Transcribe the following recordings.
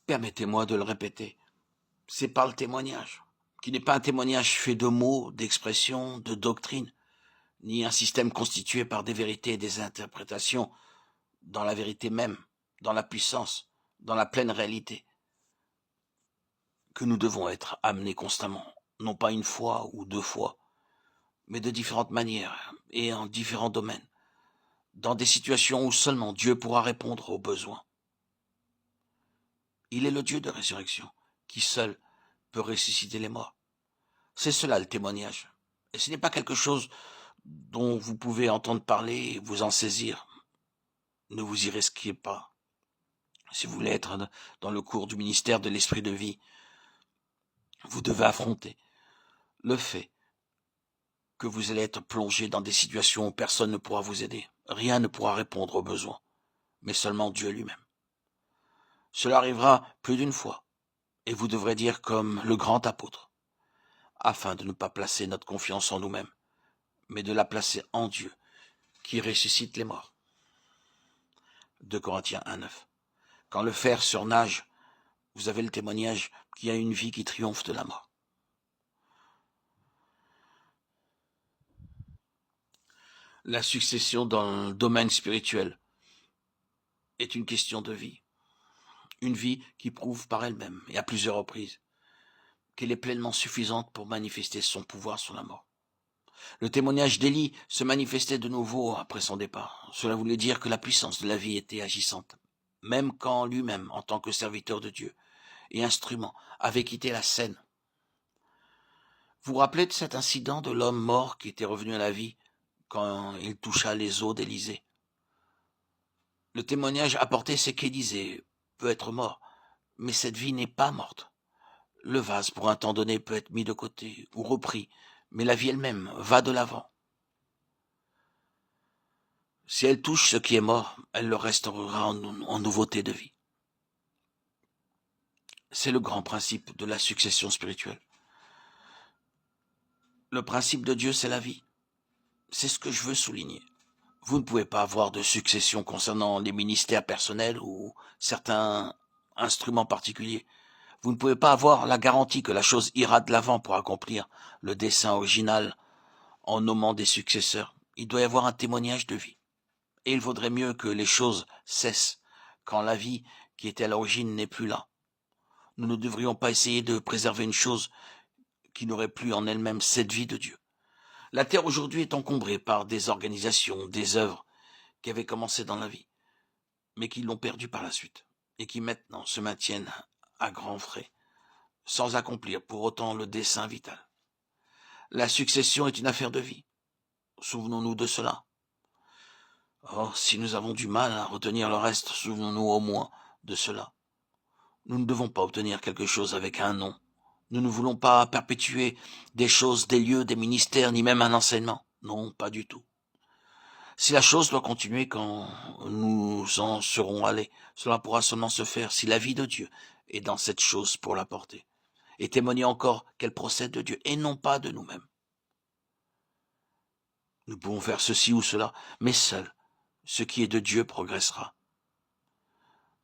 Permettez-moi de le répéter, c'est par le témoignage, qui n'est pas un témoignage fait de mots, d'expressions, de doctrines, ni un système constitué par des vérités et des interprétations dans la vérité même, dans la puissance, dans la pleine réalité, que nous devons être amenés constamment, non pas une fois ou deux fois, mais de différentes manières et en différents domaines, dans des situations où seulement Dieu pourra répondre aux besoins. Il est le Dieu de résurrection, qui seul peut ressusciter les morts. C'est cela le témoignage. Et ce n'est pas quelque chose dont vous pouvez entendre parler et vous en saisir. Ne vous y risquez pas. Si vous voulez être dans le cours du ministère de l'esprit de vie, vous devez affronter le fait que vous allez être plongé dans des situations où personne ne pourra vous aider. Rien ne pourra répondre aux besoins, mais seulement Dieu lui-même. Cela arrivera plus d'une fois, et vous devrez dire comme le grand apôtre, afin de ne pas placer notre confiance en nous-mêmes, mais de la placer en Dieu, qui ressuscite les morts. 2 Corinthiens 1,9. Quand le fer surnage, vous avez le témoignage qu'il y a une vie qui triomphe de la mort. La succession dans le domaine spirituel est une question de vie. Une vie qui prouve par elle-même, et à plusieurs reprises, qu'elle est pleinement suffisante pour manifester son pouvoir sur la mort. Le témoignage d'Élie se manifestait de nouveau après son départ. Cela voulait dire que la puissance de la vie était agissante, même quand lui-même, en tant que serviteur de Dieu et instrument, avait quitté la scène. Vous vous rappelez de cet incident de l'homme mort qui était revenu à la vie quand il toucha les os d'Élisée? Le témoignage apporté, c'est qu'Élisée peut être mort, mais cette vie n'est pas morte. Le vase, pour un temps donné, peut être mis de côté ou repris, mais la vie elle-même va de l'avant. Si elle touche ce qui est mort, elle le restaurera en nouveauté de vie. C'est le grand principe de la succession spirituelle. Le principe de Dieu, c'est la vie. C'est ce que je veux souligner. Vous ne pouvez pas avoir de succession concernant les ministères personnels ou certains instruments particuliers. Vous ne pouvez pas avoir la garantie que la chose ira de l'avant pour accomplir le dessein original en nommant des successeurs. Il doit y avoir un témoignage de vie. Et il vaudrait mieux que les choses cessent quand la vie qui était à l'origine n'est plus là. Nous ne devrions pas essayer de préserver une chose qui n'aurait plus en elle-même cette vie de Dieu. La terre aujourd'hui est encombrée par des organisations, des œuvres qui avaient commencé dans la vie, mais qui l'ont perdue par la suite, et qui maintenant se maintiennent à grands frais, sans accomplir pour autant le dessein vital. La succession est une affaire de vie. Souvenons-nous de cela. Or, si nous avons du mal à retenir le reste, souvenons-nous au moins de cela. Nous ne devons pas obtenir quelque chose avec un nom. Nous ne voulons pas perpétuer des choses, des lieux, des ministères, ni même un enseignement. Non, pas du tout. Si la chose doit continuer quand nous en serons allés, cela pourra seulement se faire si la vie de Dieu est dans cette chose pour la porter, et témoigner encore qu'elle procède de Dieu, et non pas de nous-mêmes. Nous pouvons faire ceci ou cela, mais seul ce qui est de Dieu progressera.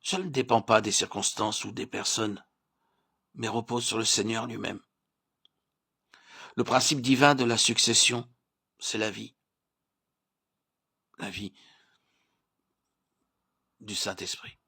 Cela ne dépend pas des circonstances ou des personnes, mais repose sur le Seigneur lui-même. Le principe divin de la succession, c'est la vie du Saint-Esprit.